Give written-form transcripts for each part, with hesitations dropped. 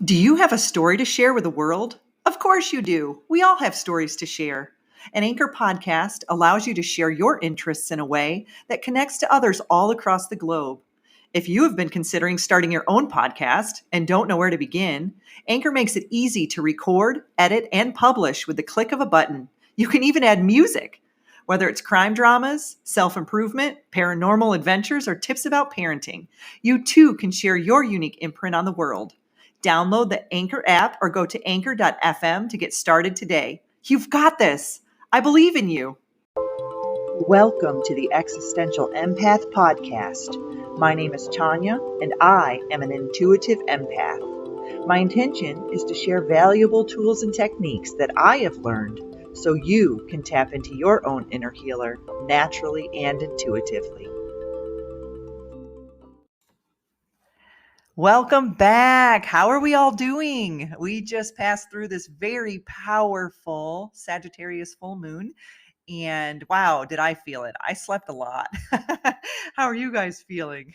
Do you have a story to share with the world? Of course you do. We all have stories to share. An Anchor podcast allows you to share your interests in a way that connects to others all across the globe. If you have been considering starting your own podcast and don't know where to begin, Anchor makes it easy to record, edit, and publish with the click of a button. You can even add music. Whether it's crime dramas, self improvement, paranormal adventures, or tips about parenting, you too can share your unique imprint on the world. Download the Anchor app or go to anchor.fm to get started today. You've got this. I believe in you. Welcome to the Existential Empath Podcast. My name is Tanya, and I am an intuitive empath. My intention is to share valuable tools and techniques that I have learned so you can tap into your own inner healer naturally and intuitively. Welcome back. How are we all doing? We just passed through this very powerful Sagittarius full moon, and wow, did I feel it? I slept a lot. How are you guys feeling?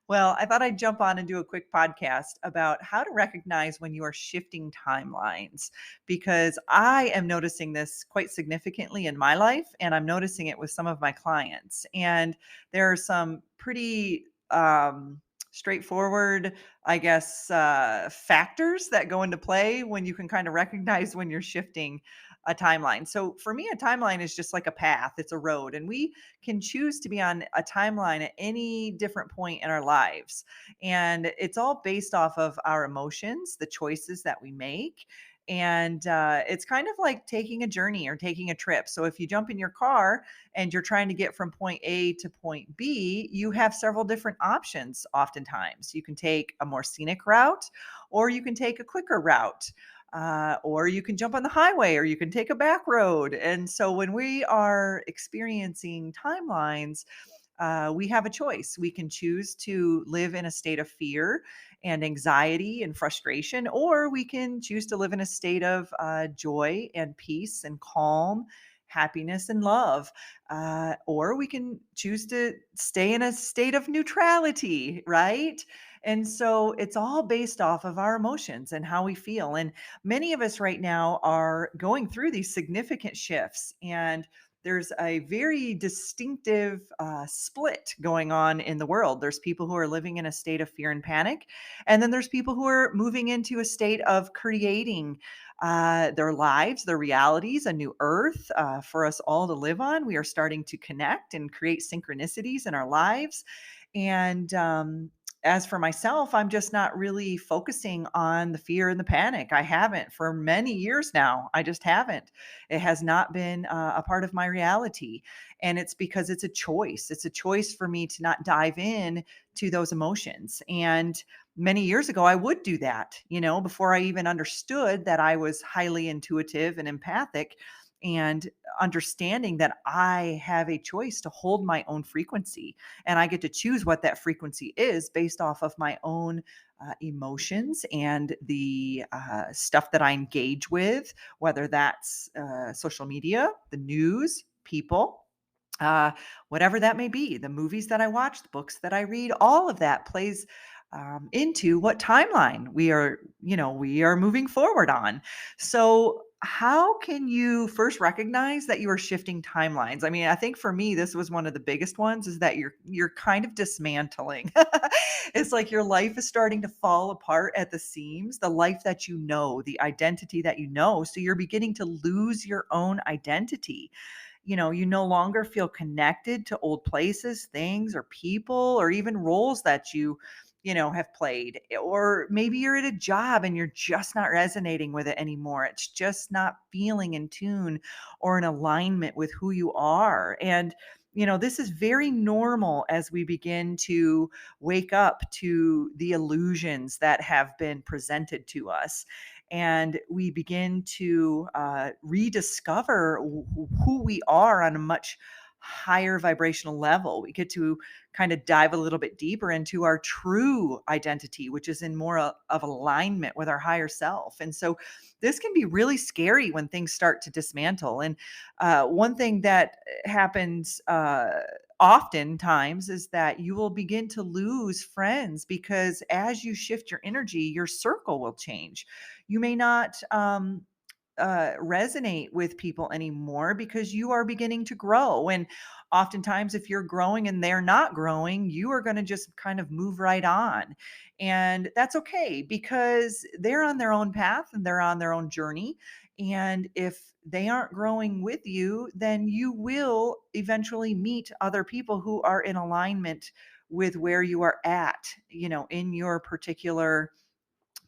Well, I thought I'd jump on and do a quick podcast about how to recognize when you are shifting timelines, because I am noticing this quite significantly in my life, and I'm noticing it with some of my clients. And there are some pretty straightforward, I guess, factors that go into play when you can kind of recognize when you're shifting a timeline. So for me, a timeline is just like a path, it's a road, and we can choose to be on a timeline at any different point in our lives. And it's all based off of our emotions, the choices that we make. And it's kind of like taking a journey or taking a trip. So if you jump in your car and you're trying to get from point A to point B, you have several different options. Oftentimes, you can take a more scenic route, or you can take a quicker route. Or you can jump on the highway, or you can take a back road. And so when we are experiencing timelines, we have a choice. We can choose to live in a state of fear and anxiety and frustration, or we can choose to live in a state of joy and peace and calm, happiness and love. Or we can choose to stay in a state of neutrality, right? And so it's all based off of our emotions and how we feel. And many of us right now are going through these significant shifts. And there's a very distinctive split going on in the world. There's people who are living in a state of fear and panic, and then there's people who are moving into a state of creating their lives, their realities, a new earth for us all to live on. We are starting to connect and create synchronicities in our lives. And as for myself, I'm just not really focusing on the fear and the panic. I haven't for many years now. I just haven't. It has not been a part of my reality. And it's because it's a choice. It's a choice for me to not dive in to those emotions. And many years ago, I would do that, before I even understood that I was highly intuitive and empathic, and understanding that I have a choice to hold my own frequency, and I get to choose what that frequency is based off of my own emotions and the stuff that I engage with, whether that's social media, the news, people, uh, whatever that may be, the movies that I watch, the books that I read, all of that plays into what timeline we are moving forward on. So how can you first recognize that you are shifting timelines? I mean, I think for me, this was one of the biggest ones, is that you're kind of dismantling. It's like your life is starting to fall apart at the seams, the life that you know, the identity that you know. So you're beginning to lose your own identity. You no longer feel connected to old places, things, or people, or even roles that you have played. Or maybe you're at a job and you're just not resonating with it anymore. It's just not feeling in tune or in alignment with who you are. And this is very normal as we begin to wake up to the illusions that have been presented to us, and we begin to rediscover who we are on a much higher vibrational level. We get to kind of dive a little bit deeper into our true identity, which is in more of alignment with our higher self. And so this can be really scary when things start to dismantle. And one thing that happens oftentimes is that you will begin to lose friends because as you shift your energy, your circle will change. You may not resonate with people anymore because you are beginning to grow. And oftentimes, if you're growing and they're not growing, you are going to just kind of move right on. And that's okay because they're on their own path and they're on their own journey. And if they aren't growing with you, then you will eventually meet other people who are in alignment with where you are at, in your particular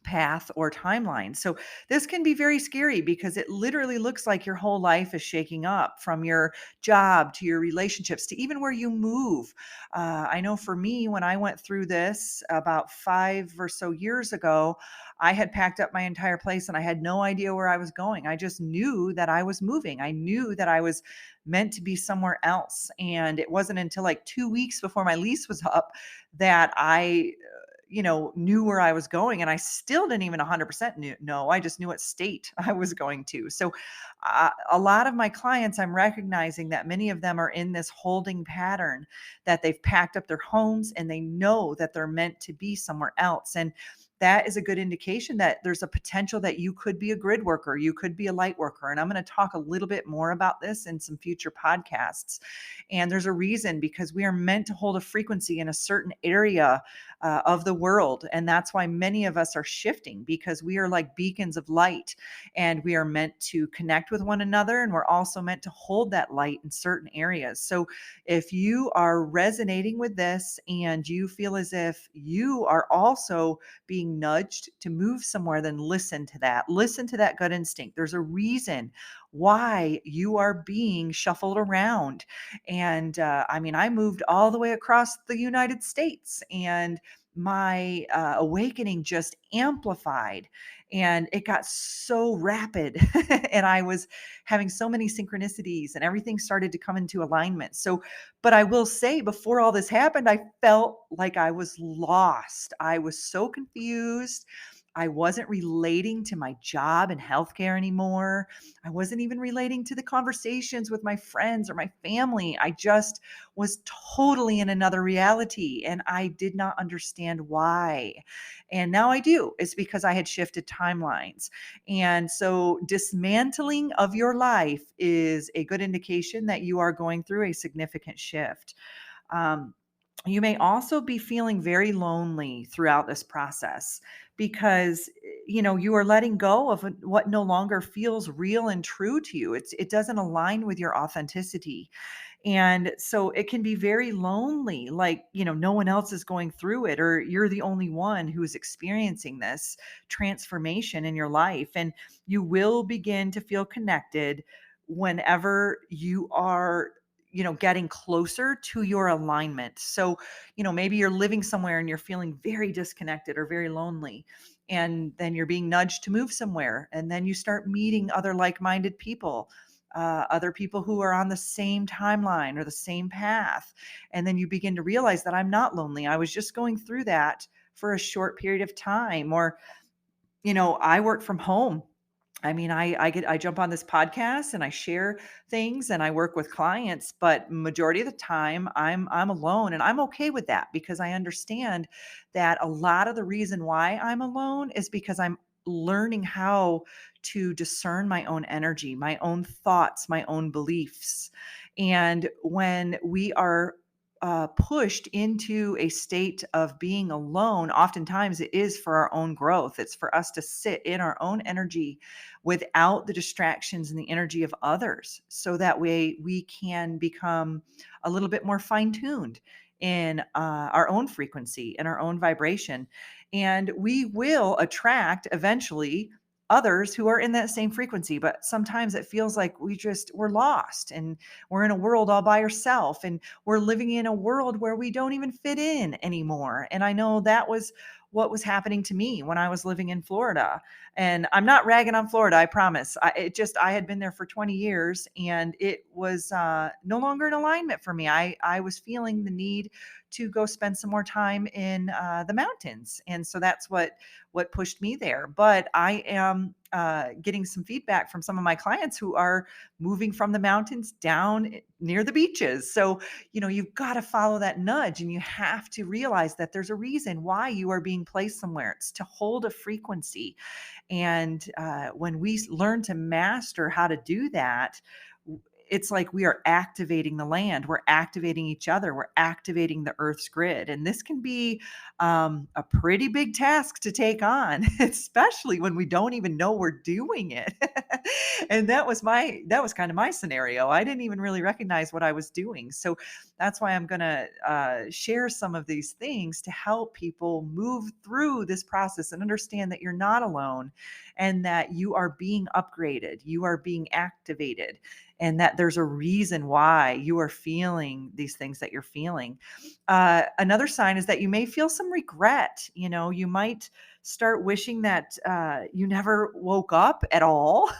path or timeline. So this can be very scary because it literally looks like your whole life is shaking up from your job to your relationships to even where you move. I know for me, when I went through this about 5 or so years ago, I had packed up my entire place and I had no idea where I was going. I just knew that I was moving. I knew that I was meant to be somewhere else. And it wasn't until like 2 weeks before my lease was up that I knew where I was going, and I still didn't even 100% know. I just knew what state I was going to. So, a lot of my clients, I'm recognizing that many of them are in this holding pattern that they've packed up their homes and they know that they're meant to be somewhere else. And that is a good indication that there's a potential that you could be a grid worker, you could be a light worker. And I'm going to talk a little bit more about this in some future podcasts. And there's a reason because we are meant to hold a frequency in a certain area of the world. And that's why many of us are shifting because we are like beacons of light and we are meant to connect with one another. And we're also meant to hold that light in certain areas. So if you are resonating with this and you feel as if you are also being nudged to move somewhere, then listen to that. Listen to that gut instinct. There's a reason why you are being shuffled around. And I mean, I moved all the way across the United States and my awakening just amplified and it got so rapid. And I was having so many synchronicities and everything started to come into alignment. So, but I will say, before all this happened, I felt like I was lost. I was so confused. I wasn't relating to my job in healthcare anymore. I wasn't even relating to the conversations with my friends or my family. I just was totally in another reality and I did not understand why. And now I do. It's because I had shifted timelines. And so dismantling of your life is a good indication that you are going through a significant shift. Um, you may also be feeling very lonely throughout this process because you are letting go of what no longer feels real and true to you. It doesn't align with your authenticity. And so it can be very lonely, like, no one else is going through it, or you're the only one who's experiencing this transformation in your life. And you will begin to feel connected whenever you are getting closer to your alignment. So maybe you're living somewhere and you're feeling very disconnected or very lonely, and then you're being nudged to move somewhere, and then you start meeting other like-minded people, other people who are on the same timeline or the same path. And then you begin to realize that I'm not lonely. I was just going through that for a short period of time. Or, I work from home. I mean, I jump on this podcast and I share things and I work with clients, but majority of the time I'm alone, and I'm okay with that because I understand that a lot of the reason why I'm alone is because I'm learning how to discern my own energy, my own thoughts, my own beliefs. And when we are pushed into a state of being alone, oftentimes it is for our own growth. It's for us to sit in our own energy without the distractions and the energy of others. So that way we can become a little bit more fine tuned in our own frequency and our own vibration. And we will attract eventually others who are in that same frequency. But sometimes it feels like we're lost and we're in a world all by ourselves, and we're living in a world where we don't even fit in anymore. And I know that was what was happening to me when I was living in Florida. And I'm not ragging on Florida, I promise. I had been there for 20 years and it was no longer in alignment for me. I was feeling the need to go spend some more time in the mountains. And so that's what pushed me there. But I am getting some feedback from some of my clients who are moving from the mountains down near the beaches. So, you've got to follow that nudge, and you have to realize that there's a reason why you are being placed somewhere. It's to hold a frequency. And when we learn to master how to do that, it's like we are activating the land, we're activating each other, we're activating the Earth's grid. And this can be a pretty big task to take on, especially when we don't even know we're doing it. And that was kind of my scenario. I didn't even really recognize what I was doing. So that's why I'm going to share some of these things to help people move through this process and understand that you're not alone, and that you are being upgraded, you are being activated, and that there's a reason why you are feeling these things that you're feeling. Another sign is that you may feel some regret. You might start wishing that you never woke up at all,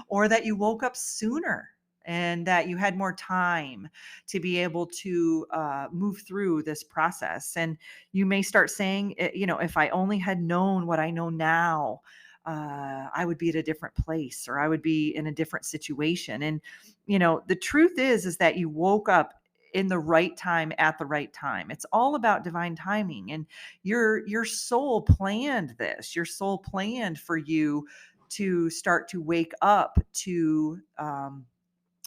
or that you woke up sooner, and that you had more time to be able to move through this process. And you may start saying, if I only had known what I know now, I would be at a different place, or I would be in a different situation. And, the truth is that you woke up in the right time at the right time. It's all about divine timing. And your soul planned this. Your soul planned for you to start to wake up to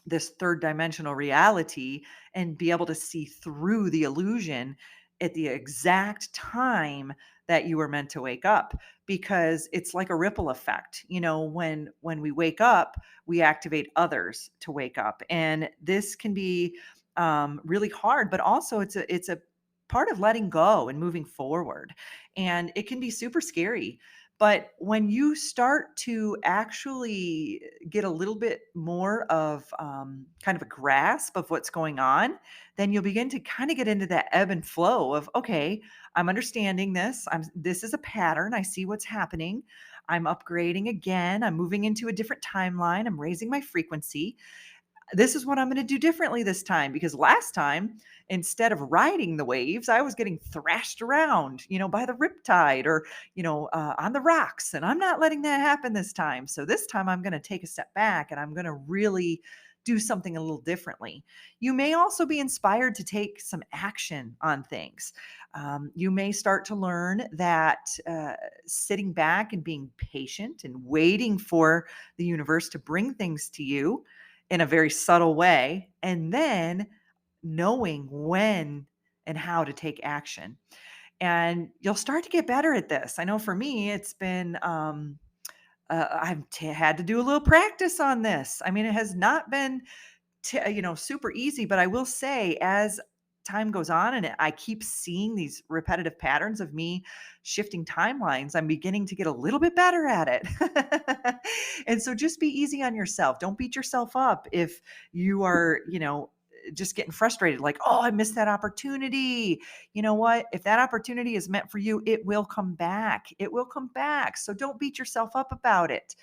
this third dimensional reality and be able to see through the illusion at the exact time that you were meant to wake up, because it's like a ripple effect. When we wake up, we activate others to wake up, and this can be really hard, but also it's a part of letting go and moving forward, and it can be super scary. But when you start to actually get a little bit more of kind of a grasp of what's going on, then you'll begin to kind of get into that ebb and flow of, okay, I'm understanding this. This is a pattern. I see what's happening. I'm upgrading again. I'm moving into a different timeline. I'm raising my frequency. This is what I'm going to do differently this time, because last time, instead of riding the waves, I was getting thrashed around, by the riptide, or, on the rocks. And I'm not letting that happen this time. So this time I'm going to take a step back, and I'm going to really do something a little differently. You may also be inspired to take some action on things. You may start to learn that sitting back and being patient and waiting for the universe to bring things to you in a very subtle way, and then knowing when and how to take action. And you'll start to get better at this. I know for me, it's been, had to do a little practice on this. I mean, it has not been, super easy, but I will say, as time goes on and I keep seeing these repetitive patterns of me shifting timelines, I'm beginning to get a little bit better at it. And so just be easy on yourself. Don't beat yourself up if you are, just getting frustrated, like, oh, I missed that opportunity. You know what? If that opportunity is meant for you, it will come back. It will come back. So don't beat yourself up about it.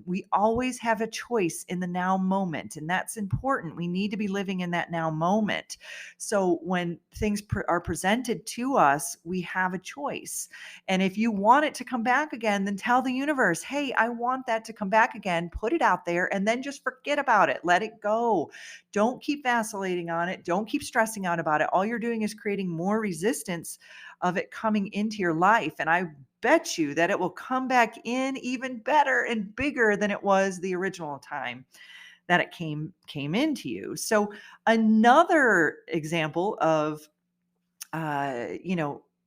We always have a choice in the now moment, and that's important. We need to be living in that now moment. So when things are presented to us, we have a choice. And if you want it to come back again, then tell the universe, hey, I want that to come back again. Put it out there, and then just forget about it. Let it go. Don't keep vacillating on it. Don't keep stressing out about it. All you're doing is creating more resistance of it coming into your life. And I bet you that it will come back in even better and bigger than it was the original time that it came into you. So another example of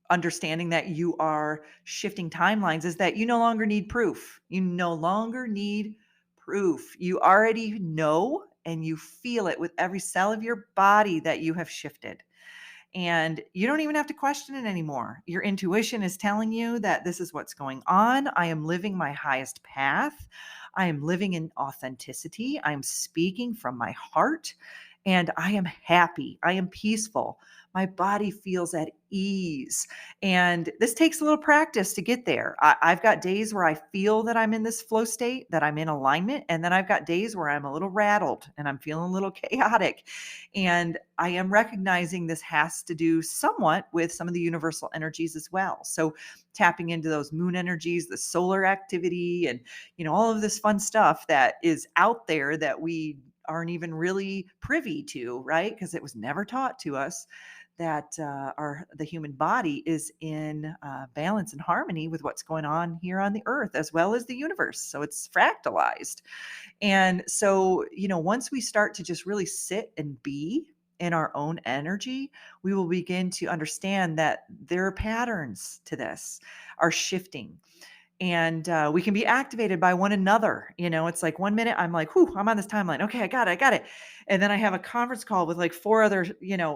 understanding that you are shifting timelines is that you no longer need proof. You no longer need proof. You already know, and you feel it with every cell of your body that you have shifted. And you don't even have to question it anymore. Your intuition is telling you that this is what's going on. I am living my highest path. I am living in authenticity. I'm speaking from my heart, and I am happy. I am peaceful. my body feels at ease. And this takes a little practice to get there. I've got days where I feel that I'm in this flow state, that I'm in alignment. And then I've got days where I'm a little rattled and I'm feeling a little chaotic. And I am recognizing this has to do somewhat with some of the universal energies as well. So tapping into those moon energies, the solar activity, and all of this fun stuff that is out there that we aren't even really privy to, right? Because it was never taught to us that the human body is in balance and harmony with what's going on here on the earth as well as the universe. So it's fractalized. And so, once we start to just really sit and be in our own energy, we will begin to understand that there are patterns to this, are shifting, and we can be activated by one another. It's like 1 minute I'm like, whew, I'm on this timeline. Okay, I got it. And then I have a conference call with like four other,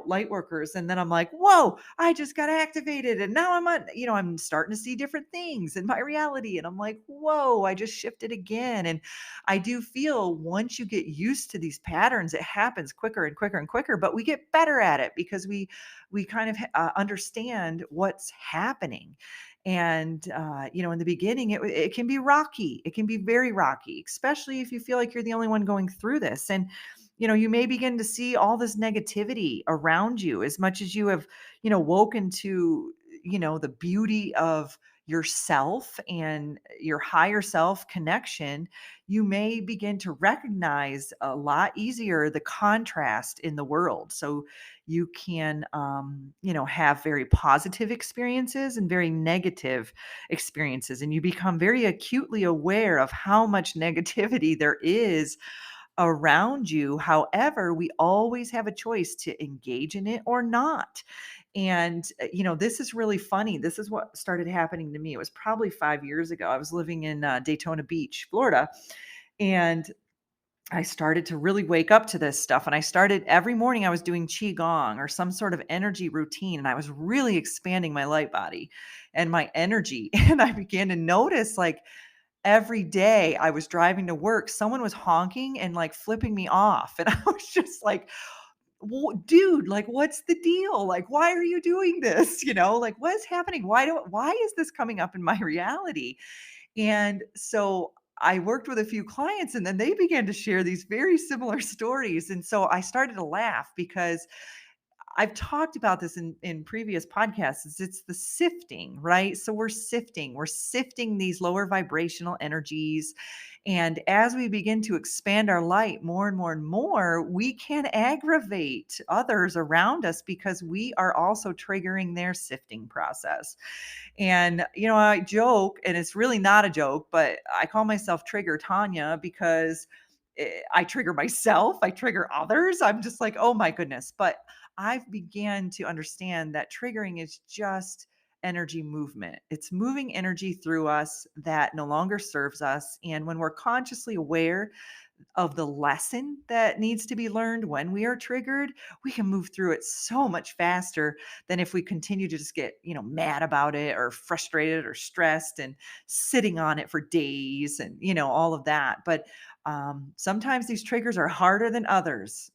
light workers. And then I'm like, whoa, I just got activated. And now I'm starting to see different things in my reality. And I'm like, whoa, I just shifted again. And I do feel once you get used to these patterns, it happens quicker and quicker and quicker, but we get better at it because we kind of understand what's happening. And, in the beginning, it can be rocky. It can be very rocky, especially if you feel like you're the only one going through this. And, you may begin to see all this negativity around you as much as you have, woken to, the beauty of yourself and your higher self connection. You may begin to recognize a lot easier the contrast in the world. So you can, have very positive experiences and very negative experiences. And you become very acutely aware of how much negativity there is around you. However, we always have a choice to engage in it or not. And, this is really funny. This is what started happening to me. It was probably 5 years ago. I was living in Daytona Beach, Florida. And I started to really wake up to this stuff. And I started every morning, I was doing Qigong or some sort of energy routine. And I was really expanding my light body and my energy. And I began to notice like every day I was driving to work, someone was honking and like flipping me off. And I was just like, Dude, like, what's the deal? Like, why are you doing this? Like, what is happening? Why is this coming up in my reality? And so I worked with a few clients and then they began to share these very similar stories. And so I started to laugh because I've talked about this in previous podcasts. It's the sifting, right? So we're sifting these lower vibrational energies. And as we begin to expand our light more and more and more, we can aggravate others around us because we are also triggering their sifting process. And, I joke, and it's really not a joke, but I call myself Trigger Tanya because I trigger myself, I trigger others. I'm just like, oh my goodness. But I've began to understand that triggering is just energy movement. It's moving energy through us that no longer serves us. And when we're consciously aware of the lesson that needs to be learned when we are triggered, we can move through it so much faster than if we continue to just get, mad about it or frustrated or stressed and sitting on it for days and, all of that. But sometimes these triggers are harder than others,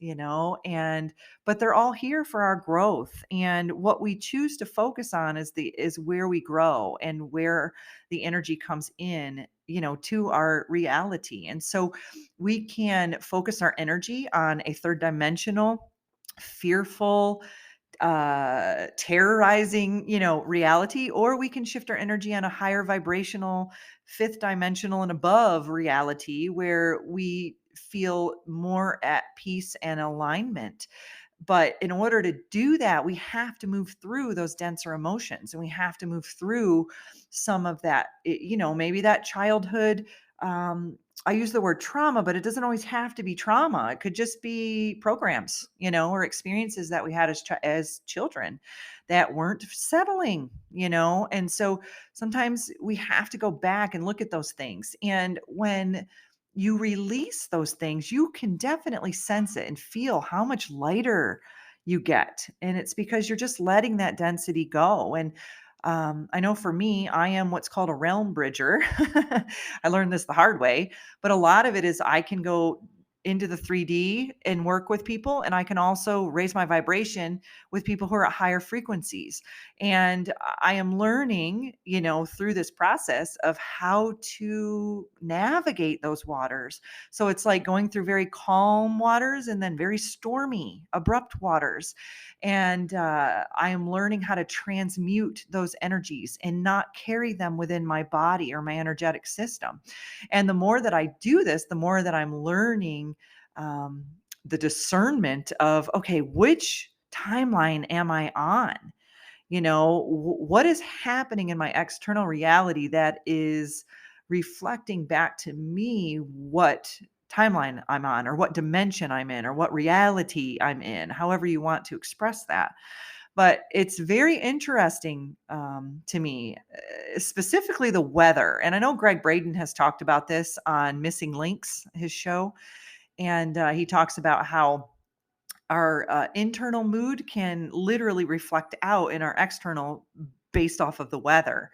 but they're all here for our growth. And what we choose to focus on is where we grow and where the energy comes in, to our reality. And so we can focus our energy on a third dimensional, fearful, terrorizing, reality, or we can shift our energy on a higher vibrational, fifth dimensional and above reality where we feel more at peace and alignment. But in order to do that, we have to move through those denser emotions and we have to move through some of that, maybe that childhood. I use the word trauma, but it doesn't always have to be trauma. It could just be programs, or experiences that we had as children that weren't settling, And so sometimes we have to go back and look at those things. And when you release those things, you can definitely sense it and feel how much lighter you get. And it's because you're just letting that density go. And I know for me, I am what's called a realm bridger. I learned this the hard way, but a lot of it is I can go into the 3D and work with people. And I can also raise my vibration with people who are at higher frequencies. And I am learning, through this process of how to navigate those waters. So it's like going through very calm waters and then very stormy, abrupt waters. And I am learning how to transmute those energies and not carry them within my body or my energetic system. And the more that I do this, the more that I'm learning um, the discernment of, okay, which timeline am I on? What is happening in my external reality that is reflecting back to me what timeline I'm on, or what dimension I'm in, or what reality I'm in, however you want to express that. But it's very interesting to me, specifically the weather. And I know Greg Braden has talked about this on Missing Links, his show. And he talks about how our internal mood can literally reflect out in our external based off of the weather.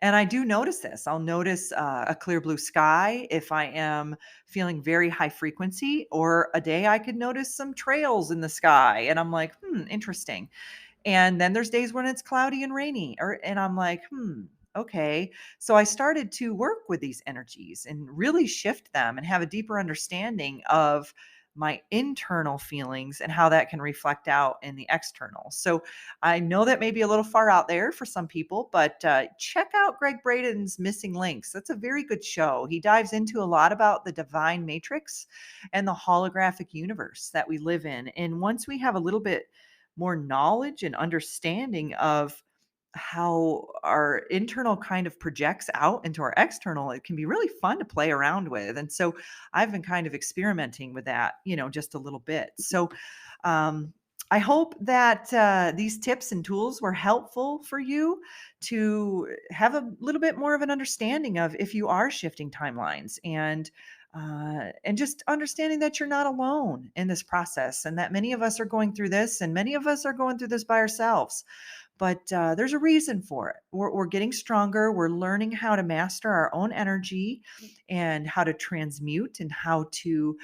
And I do notice this. I'll notice a clear blue sky if I am feeling very high frequency, or a day I could notice some trails in the sky. And I'm like, interesting. And then there's days when it's cloudy and rainy, and I'm like, okay. So I started to work with these energies and really shift them and have a deeper understanding of my internal feelings and how that can reflect out in the external. So I know that may be a little far out there for some people, but check out Greg Braden's Missing Links. That's a very good show. He dives into a lot about the divine matrix and the holographic universe that we live in. And once we have a little bit more knowledge and understanding of how our internal kind of projects out into our external, it can be really fun to play around with. And so I've been kind of experimenting with that, just a little bit. So I hope that these tips and tools were helpful for you to have a little bit more of an understanding of if you are shifting timelines, and just understanding that you're not alone in this process, and that many of us are going through this, and many of us are going through this by ourselves. But there's a reason for it. We're getting stronger. We're learning how to master our own energy and how to transmute and how to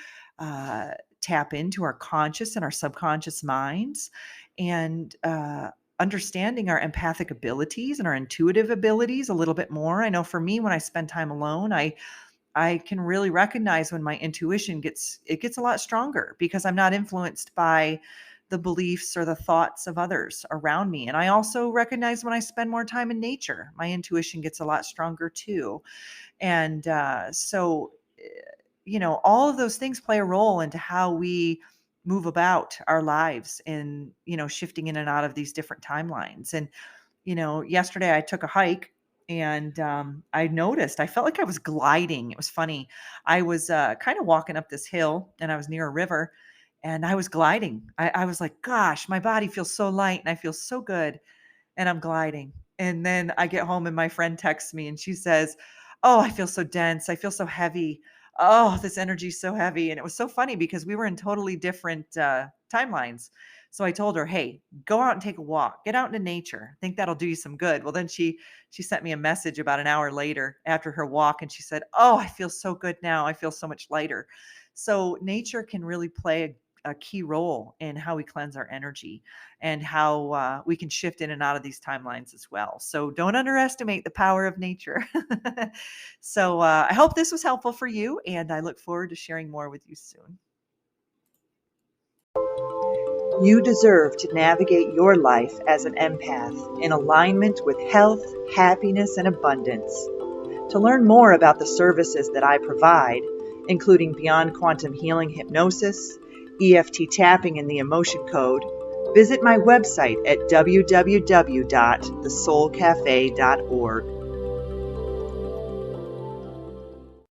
tap into our conscious and our subconscious minds, and understanding our empathic abilities and our intuitive abilities a little bit more. I know for me, when I spend time alone, I can really recognize when my intuition gets a lot stronger, because I'm not influenced by the beliefs or the thoughts of others around me. And I also recognize when I spend more time in nature, my intuition gets a lot stronger too. And all of those things play a role into how we move about our lives, and, shifting in and out of these different timelines. And, yesterday I took a hike, and I noticed, I felt like I was gliding. It was funny. I was kind of walking up this hill, and I was near a river, and I was gliding. I was like, gosh, my body feels so light and I feel so good. And I'm gliding. And then I get home and my friend texts me and she says, oh, I feel so dense. I feel so heavy. Oh, this energy is so heavy. And it was so funny because we were in totally different timelines. So I told her, hey, go out and take a walk, get out into nature. I think that'll do you some good. Well, then she sent me a message about an hour later after her walk, and she said, oh, I feel so good now. I feel so much lighter. So nature can really play a key role in how we cleanse our energy, and how we can shift in and out of these timelines as well. So don't underestimate the power of nature. So I hope this was helpful for you, and I look forward to sharing more with you soon. You deserve to navigate your life as an empath in alignment with health, happiness, and abundance. To learn more about the services that I provide, including Beyond Quantum Healing Hypnosis, EFT tapping, and the Emotion Code, visit my website at www.thesoulcafe.org.